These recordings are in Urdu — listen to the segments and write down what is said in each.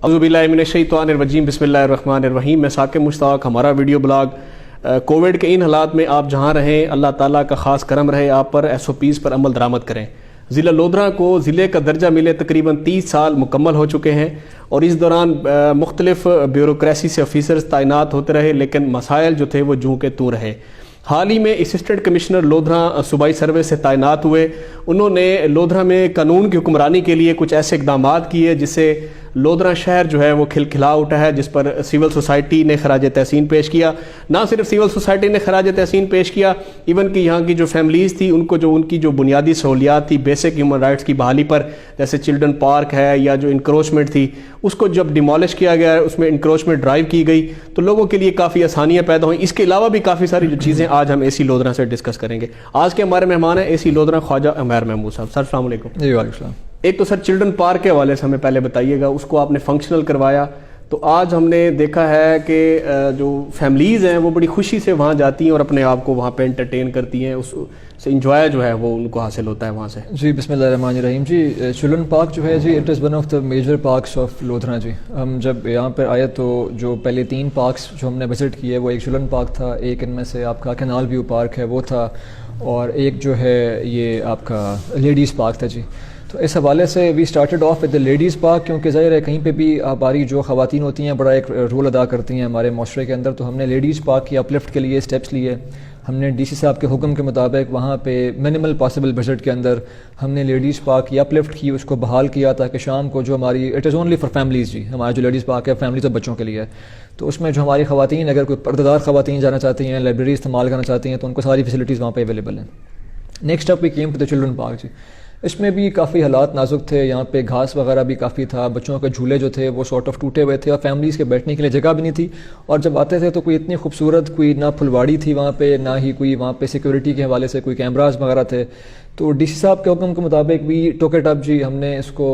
اعوذ باللہ من الشیطان الرجیم بسم اللہ الرحمن الرحیم. میں ثاقب مشتاق. ہمارا ویڈیو بلاگ کووڈ کے ان حالات میں آپ جہاں رہیں اللہ تعالیٰ کا خاص کرم رہے, آپ پر SOPs پر عمل درآمد کریں. ضلع لودھرا کو ضلع کا درجہ ملے تقریباً 30 سال مکمل ہو چکے ہیں اور اس دوران مختلف بیوروکریسی سے آفیسرز تعینات ہوتے رہے, لیکن مسائل جو تھے وہ جوں کے توں رہے. حال ہی میں اسسٹنٹ کمشنر لودھرا صوبائی سروے سے تعینات ہوئے. انہوں نے لودھرا میں قانون کی حکمرانی کے لیے کچھ ایسے اقدامات کیے جس سے لودھرا شہر جو ہے وہ کھلکھلا اٹھا ہے, جس پر سول سوسائٹی نے خراج تحسین پیش کیا. نہ صرف سول سوسائٹی نے خراج تحسین پیش کیا, ایون کہ یہاں کی جو فیملیز تھی ان کو جو ان کی جو بنیادی سہولیات تھی بیسک ہیومن رائٹس کی بحالی پر, جیسے چلڈرن پارک ہے یا جو انکروچمنٹ تھی, اس کو جب ڈیمالش کیا گیا, اس میں انکروچمنٹ ڈرائیو کی گئی تو لوگوں کے لیے کافی آسانیاں پیدا ہوئیں. اس کے علاوہ بھی کافی ساری جو چیزیں آج ہم AC لودھرا سے ڈسکس کریں گے. آج کے ہمارے مہمان ہیں AC لودھرا خواجہ عمیر محمود صاحب. سر السلام علیکم. جی وعلیکم السلام. ایک تو سر چلڈرن پارک کے حوالے سے ہمیں پہلے بتائیے گا, اس کو آپ نے فنکشنل کروایا تو آج ہم نے دیکھا ہے کہ جو فیملیز ہیں وہ بڑی خوشی سے وہاں جاتی ہیں اور اپنے آپ کو وہاں پہ انٹرٹین کرتی ہیں, اس سے انجوائے جو ہے وہ ان کو حاصل ہوتا ہے وہاں سے. جی بسم اللہ الرحمن الرحیم. جی چلڈرن پارک جو ہے جی it is one of the major parks of Lodhra. جی ہم جب یہاں پر آئے تو جو پہلے 3 پارکس جو ہم نے وزٹ کیے وہ ایک چلڈرن پارک تھا, ایک ان میں سے آپ کا کینال ویو پارک ہے وہ تھا, اور ایک جو ہے یہ آپ کا لیڈیز پارک تھا. جی تو اس حوالے سے we started off with the ladies park, کیونکہ ظاہر ہے کہیں پہ بھی ہماری جو خواتین ہوتی ہیں بڑا ایک رول ادا کرتی ہیں ہمارے معاشرے کے اندر. تو ہم نے لیڈیز پارک کی اپلفٹ کے لیے اسٹیپس لیے. ہم نے DC صاحب کے حکم کے مطابق وہاں پہ منیمل پاسبل بجٹ کے اندر ہم نے لیڈیز پارک کی اپلفٹ کی, اس کو بحال کیا تاکہ شام کو جو ہماری it is only for families. جی ہمارا جو لیڈیز پارک ہے فیملیز اور بچوں کے لیے ہے, تو اس میں جو ہماری خواتین اگر کوئی پردہ خواتین جانا چاہتی ہیں, لائبریری استعمال کرنا چاہتی ہیں, تو ان کو ساری فیسلٹیز وہاں پہ اویلیبل ہیں. Next up we came to the children park. جی اس میں بھی کافی حالات نازک تھے, یہاں پہ گھاس وغیرہ بھی کافی تھا, بچوں کے جھولے جو تھے وہ سارٹ آف ٹوٹے ہوئے تھے اور فیملیز کے بیٹھنے کے لیے جگہ بھی نہیں تھی. اور جب آتے تھے تو کوئی اتنی خوبصورت کوئی نہ پھلواڑی تھی وہاں پہ, نہ ہی کوئی وہاں پہ سیکورٹی کے حوالے سے کوئی کیمراز وغیرہ تھے. تو DC صاحب کے حکم کے مطابق بھی ٹوکٹ اپ جی ہم نے اس کو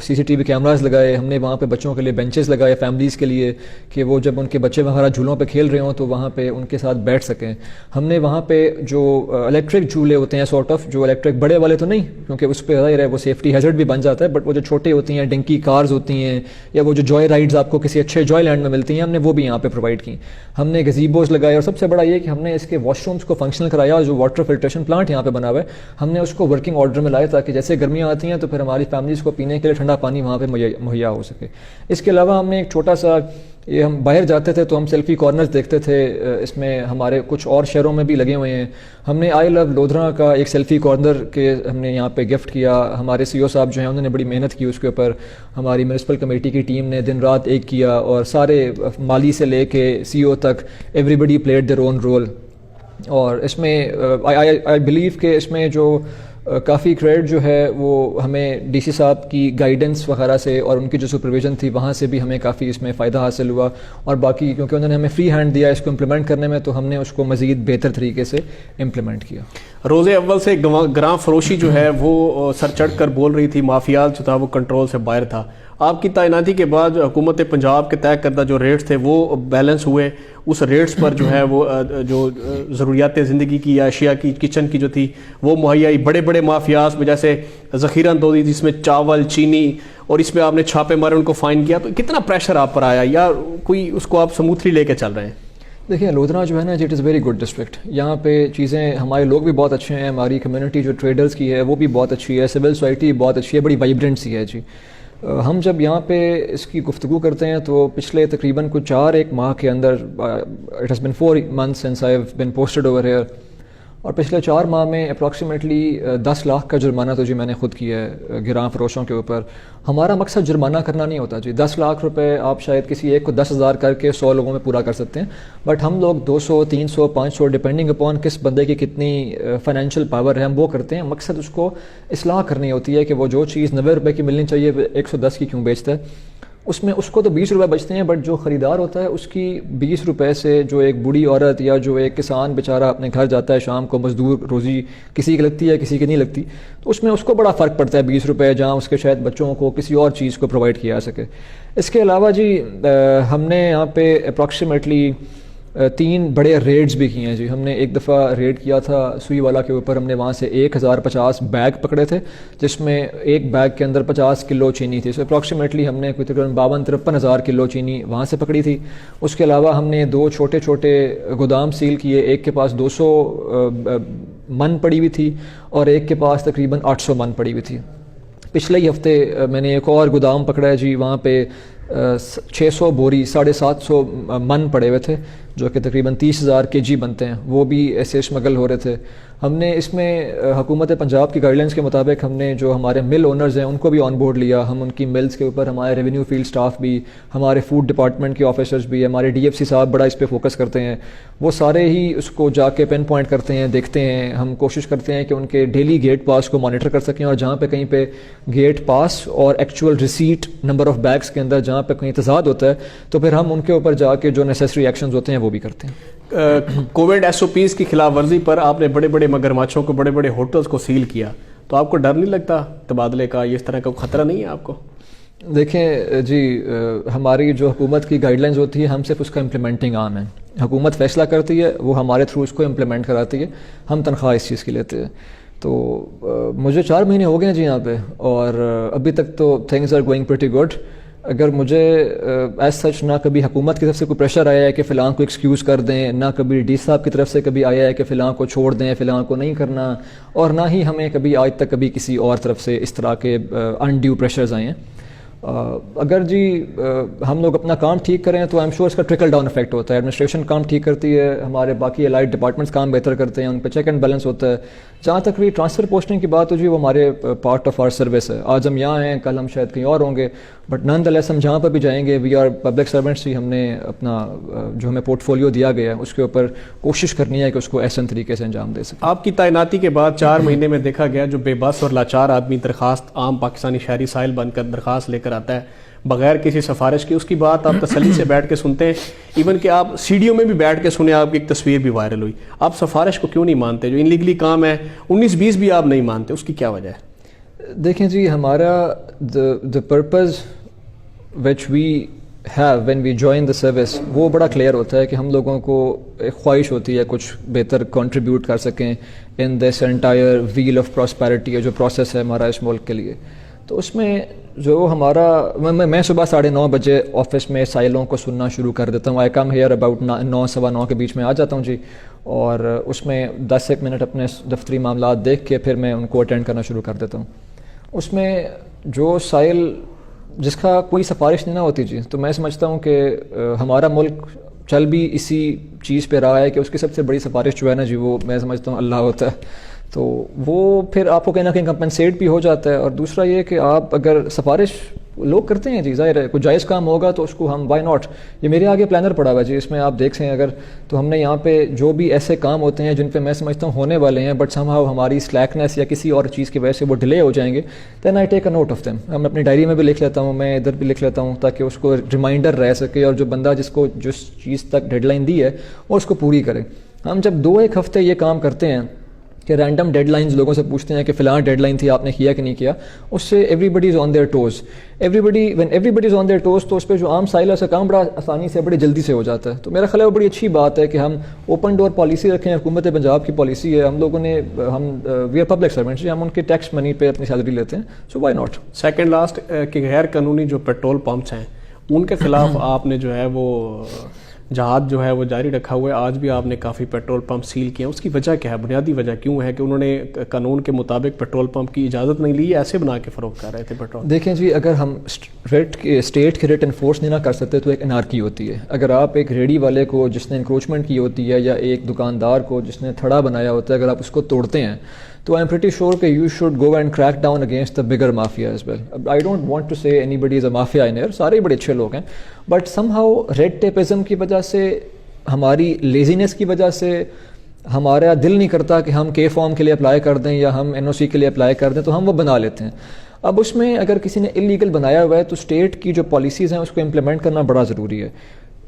CCTV کیمراز لگائے, ہم نے وہاں پہ بچوں کے لیے بینچز لگائے فیملیز کے لیے کہ وہ جب ان کے بچے وغیرہ جھولوں پہ کھیل رہے ہوں تو وہاں پہ ان کے ساتھ بیٹھ سکیں. ہم نے وہاں پہ جو الیکٹرک جھولے ہوتے ہیں سارٹ آف, جو الیکٹرک بڑے والے تو نہیں کیونکہ اس پہ ظاہر ہے وہ سیفٹی ہیزرڈ بھی بن جاتا ہے, بٹ وہ جو چھوٹے ہوتی ہیں ڈنکی کارز ہوتی ہیں یا وہ جو جوائے رائڈز آپ کو کسی اچھے جوائے لینڈ میں ملتی ہیں, ہم نے وہ بھی یہاں پہ پرووائڈ کی. ہم نے گزیبوز لگائے اور سب سے بڑا یہ کہ ہم نے اس کے واش رومس کو فنکشنل کرایا, اور جو واٹر فلٹریشن پلانٹ یہاں پہ بنا ہوا ہے ہم نے اس کو ورکنگ آرڈر میں لائے تاکہ جیسے گرمیاں آتی ہیں تو پھر ہماری فیملیز کو پینے کے لیے ٹھنڈا پانی وہاں پہ مہیا ہو سکے. اس کے علاوہ ہم نے ایک چھوٹا سا, یہ ہم باہر جاتے تھے تو ہم سیلفی کارنرز دیکھتے تھے, اس میں ہمارے کچھ اور شہروں میں بھی لگے ہوئے ہیں. ہم نے آئی لو لودھرا کا ایک سیلفی کارنر کے ہم نے یہاں پہ گفٹ کیا. ہمارے CO صاحب جو ہیں انہوں نے بڑی محنت کی اس کے اوپر, ہماری میونسپل کمیٹی کی ٹیم نے دن رات ایک کیا, اور سارے مالی سے لے کے CO تک everybody played their own role. اور اس میں آئی بلیو کہ اس میں جو کافی کریڈٹ جو ہے وہ ہمیں DC صاحب کی گائیڈنس وغیرہ سے اور ان کی جو سپرویژن تھی وہاں سے بھی ہمیں کافی اس میں فائدہ حاصل ہوا. اور باقی کیونکہ انہوں نے ہمیں فری ہینڈ دیا اس کو امپلیمنٹ کرنے میں, تو ہم نے اس کو مزید بہتر طریقے سے امپلیمنٹ کیا. روز اول سے گراں فروشی جو ہے وہ سر چڑھ کر بول رہی تھی, مافیات جو تھا وہ کنٹرول سے باہر تھا. آپ کی تعیناتی کے بعد حکومت پنجاب کے طے کردہ جو ریٹس تھے وہ بیلنس ہوئے, اس ریٹس پر جو ہے وہ جو ضروریات زندگی کی یا اشیاء کی کچن کی جو تھی وہ مہیا. بڑے بڑے مافیاز میں جیسے ذخیرہ اندوزی جس میں چاول چینی, اور اس میں آپ نے چھاپے مارے ان کو فائن کیا, تو کتنا پریشر آپ پر آیا یا کوئی اس کو آپ سموتھلی لے کے چل رہے ہیں؟ دیکھیں لودھرا جو ہے نا it is very good district. یہاں پہ چیزیں ہمارے لوگ بھی بہت اچھے ہیں, ہماری کمیونٹی جو ٹریڈرز کی ہے وہ بھی بہت اچھی ہے, سول سوسائٹی بہت اچھی ہے, بڑی وائبرنٹ سی ہے. جی ہم جب یہاں پہ اس کی گفتگو کرتے ہیں تو پچھلے تقریباً کچھ 4 ماہ کے اندر, it has been 4 months since I have been posted over here, اور پچھلے 4 ماہ میں اپروکسیمیٹلی 10 لاکھ کا جرمانہ تو جی میں نے خود کیا ہے گراں فروشوں کے اوپر. ہمارا مقصد جرمانہ کرنا نہیں ہوتا جی. 10 لاکھ روپے آپ شاید کسی ایک کو 10,000 کر کے 100 لوگوں میں پورا کر سکتے ہیں, بٹ ہم لوگ 200 300 500 ڈپینڈنگ اپون کس بندے کی کتنی فائنینشیل پاور ہے ہم وہ کرتے ہیں. مقصد اس کو اصلاح کرنی ہوتی ہے کہ وہ جو چیز 90 روپے کی ملنی چاہیے 110 کی کیوں بیچتا ہے. اس میں اس کو تو 20 روپے بچتے ہیں, بٹ جو خریدار ہوتا ہے اس کی 20 روپے سے جو ایک بوڑھی عورت یا جو ایک کسان بیچارہ اپنے گھر جاتا ہے شام کو, مزدور روزی کسی کی لگتی ہے کسی کی نہیں لگتی, تو اس میں اس کو بڑا فرق پڑتا ہے 20 روپے, جہاں اس کے شاید بچوں کو کسی اور چیز کو پرووائڈ کیا جا سکے. اس کے علاوہ جی ہم نے یہاں پہ اپروکسیمیٹلی 3 بڑے ریڈز بھی کیے ہیں جی. ہم نے ایک دفعہ ریڈ کیا تھا سوئی والا کے اوپر. ہم نے وہاں سے 1050 بیگ پکڑے تھے جس میں ایک بیگ کے اندر 50 کلو چینی تھی. سو اپروکسیمیٹلی ہم نے کوئی تقریباً 52-53 ہزار کلو چینی وہاں سے پکڑی تھی. اس کے علاوہ ہم نے 2 چھوٹے چھوٹے گودام سیل کیے. ایک کے پاس 200 من پڑی ہوئی تھی اور ایک کے پاس تقریباً 800 من پڑی ہوئی تھی. پچھلے ہی ہفتے میں نے ایک اور گودام پکڑا ہے جی. وہاں پہ 600 بوری 750 من پڑے ہوئے تھے جو کہ تقریباً 30,000 kg بنتے ہیں. وہ بھی ایسے اسمگل ہو رہے تھے. ہم نے اس میں حکومت پنجاب کی گائیڈ لائنس کے مطابق ہم نے جو ہمارے مل اونرز ہیں ان کو بھی آن بورڈ لیا. ہم ان کی ملز کے اوپر ہمارے ریونیو فیلڈ سٹاف بھی, ہمارے فوڈ ڈپارٹمنٹ کے آفیسرز بھی, ہمارے DFC صاحب بڑا اس پہ فوکس کرتے ہیں. وہ سارے ہی اس کو جا کے پن پوائنٹ کرتے ہیں, دیکھتے ہیں. ہم کوشش کرتے ہیں کہ ان کے ڈیلی گیٹ پاس کو مانیٹر کر سکیں اور جہاں پہ کہیں پہ گیٹ پاس اور actual receipt number of bags کے اندر جہاں پہ کہیں تضاد ہوتا ہے تو پھر ہم ان کے اوپر جا کے جو نیسیسری ایکشنز ہوتے ہیں وہ بھی کرتے ہیں. کووڈ SOPs کی خلاف ورزی پر آپ نے بڑے بڑے مگرمچھوں کو, بڑے بڑے ہوٹلز کو سیل کیا, تو آپ کو ڈر نہیں لگتا تبادلے کا, یہ اس طرح کا خطرہ نہیں ہے آپ کو؟ دیکھیں جی, ہماری جو حکومت کی گائیڈ لائنز ہوتی ہے ہم صرف اس کا امپلیمنٹنگ عام ہے. حکومت فیصلہ کرتی ہے, وہ ہمارے تھرو اس کو امپلیمنٹ کراتی ہے, ہم تنخواہ اس چیز کی لیتے ہیں. تو مجھے 4 مہینے ہو گئے ہیں جی یہاں پہ اور ابھی تک تو things are going pretty good. اگر مجھے ایز سچ نہ کبھی حکومت کی طرف سے کوئی پریشر آیا ہے کہ فلاں کو ایکسکیوز کر دیں, نہ کبھی ڈی صاحب کی طرف سے کبھی آیا ہے کہ فلاں کو چھوڑ دیں, فلاں کو نہیں کرنا, اور نہ ہی ہمیں کبھی آج تک کبھی کسی اور طرف سے اس طرح کے انڈیو پریشرز آئے ہیں. اگر جی ہم لوگ اپنا کام ٹھیک کریں تو آئی ایم شیور اس کا ٹرکل ڈاؤن افیکٹ ہوتا ہے. ایڈمنسٹریشن کام ٹھیک کرتی ہے, ہمارے باقی الائڈ ڈپارٹمنٹس کام بہتر کرتے ہیں, ان پہ چیک اینڈ بیلنس ہوتا ہے. جہاں تک بھی ٹرانسفر پوسٹنگ کی بات ہو جی, وہ ہمارے پارٹ آف آر سروس ہے. آج ہم یہاں ہیں, کل ہم شاید کہیں اور ہوں گے, بٹ نان دا لیس ہم جہاں پر بھی جائیں گے وی آر پبلک سرونٹس ہی. ہم نے اپنا جو ہمیں پورٹ فولیو دیا گیا ہے اس کے اوپر کوشش کرنی ہے کہ اس کو احسن طریقے سے انجام دے سکیں. آپ کی تعیناتی کے بعد 4 مہینے میں دیکھا گیا جو بے بس اور لاچار آدمی درخواست عام پاکستانی شہری سائل بن کر درخواست لے کر آتا ہے بغیر کسی سفارش کی, اس کی بات آپ تسلی سے بیٹھ کے سنتے ہیں. ایون کہ آپ سیڈیو میں بھی بیٹھ کے سنیں, آپ کی ایک تصویر بھی وائرل ہوئی. آپ سفارش کو کیوں نہیں مانتے؟ جو انلیگلی کام ہے 19-20 بھی آپ نہیں مانتے, اس کی کیا وجہ ہے؟ دیکھیں جی, ہمارا the purpose which we have when we join the service وہ بڑا کلیئر ہوتا ہے کہ ہم لوگوں کو ایک خواہش ہوتی ہے کچھ بہتر کنٹریبیوٹ کر سکیں in this entire wheel of prosperity, جو پروسیس ہے ہمارا اس ملک کے لیے. تو اس میں جو ہمارا میں صبح 9:30 بجے آفس میں سائلوں کو سننا شروع کر دیتا ہوں. آئی کم ہیئر اباؤٹ 9-9:15 کے بیچ میں آ جاتا ہوں جی, اور اس میں 10-1 منٹ اپنے دفتری معاملات دیکھ کے پھر میں ان کو اٹینڈ کرنا شروع کر دیتا ہوں. اس میں جو سائل جس کا کوئی سفارش نہیں نہ ہوتی جی, تو میں سمجھتا ہوں کہ ہمارا ملک چل بھی اسی چیز پہ رہا ہے کہ اس کی سب سے بڑی سفارش جو ہے نا جی, وہ میں سمجھتا ہوں اللہ ہوتا ہے. تو وہ پھر آپ کو کہیں نہ کہیں کمپنسیٹ بھی ہو جاتا ہے. اور دوسرا یہ کہ آپ اگر سفارش لوگ کرتے ہیں جی, ظاہر ہے کوئی جائز کام ہوگا تو اس کو ہم وائی ناٹ. یہ میرے آگے پلانر پڑا ہوا ہے جی, اس میں آپ دیکھ سیں اگر, تو ہم نے یہاں پہ جو بھی ایسے کام ہوتے ہیں جن پہ میں سمجھتا ہوں ہونے والے ہیں بٹ سم ہاؤ ہماری سلیکنیس یا کسی اور چیز کی وجہ سے وہ ڈیلے ہو جائیں گے, دین آئی ٹیک اے نوٹ آف دیم. ہم اپنی ڈائری میں بھی لکھ لیتا ہوں, میں ادھر بھی لکھ لیتا ہوں تاکہ اس کو ریمائنڈر رہ سکے اور جو بندہ جس چیز تک ڈیڈ لائن دی ہے وہ اس کو پوری کرے. ہم جب 2-1 ہفتے یہ کام کرتے ہیں کہ رینڈم ڈیڈ لائنز لوگوں سے پوچھتے ہیں کہ فلاں ڈیڈ لائن تھی آپ نے کیا کہ نہیں کیا, اس سے everybody is on their toes. When everybody is on their toes تو اس پہ جو عام سائل ہے اس کا کام بڑا آسانی سے بڑی جلدی سے ہو جاتا ہے. تو میرا خیال ہے وہ بڑی اچھی بات ہے کہ ہم اوپن ڈور پالیسی رکھیں. حکومت پنجاب کی پالیسی ہے, ہم لوگوں نے وی آر پبلک سروینٹس, ہم ان کے ٹیکس منی پہ اپنی سیلری لیتے ہیں, so why not. Second last کہ غیر قانونی جو پیٹرول پمپس ہیں ان کے خلاف آپ نے جو ہے وہ جہاد جو ہے وہ جاری رکھا ہوا ہے. آج بھی آپ نے کافی پیٹرول پمپ سیل کیے ہیں, اس کی وجہ کیا ہے؟ بنیادی وجہ کیوں ہے کہ انہوں نے قانون کے مطابق پیٹرول پمپ کی اجازت نہیں لی, ایسے بنا کے فروخت کر رہے تھے پیٹرول؟ دیکھیں جی, اگر ہم اسٹیٹ کے ریٹ انفورس نہیں نہ کر سکتے تو ایک انارکی ہوتی ہے. اگر آپ ایک ریڈی والے کو جس نے انکروچمنٹ کی ہوتی ہے یا ایک دکاندار کو جس نے تھڑا بنایا ہوتا ہے, اگر آپ اس کو توڑتے ہیں تو آئی ایم پریٹی شیور کہ you should go and crack down against the bigger mafia as well. I don't want to say anybody is a mafia in here, سارے بڑے اچھے لوگ ہیں, but somehow red tapism کی وجہ سے, ہماری لیزینس کی وجہ سے ہمارا دل نہیں کرتا کہ ہم کے فارم کے لیے اپلائی کر دیں یا ہم NOC کے لیے اپلائی کر دیں, تو ہم وہ بنا لیتے ہیں. اب اس میں اگر کسی نے انلیگل بنایا ہوا ہے تو اسٹیٹ کی جو پالیسیز ہیں اس کو امپلیمنٹ کرنا بڑا ضروری ہے.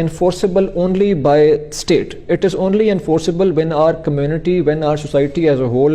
enforceable only by state. It is only enforceable when our community, when our society as a whole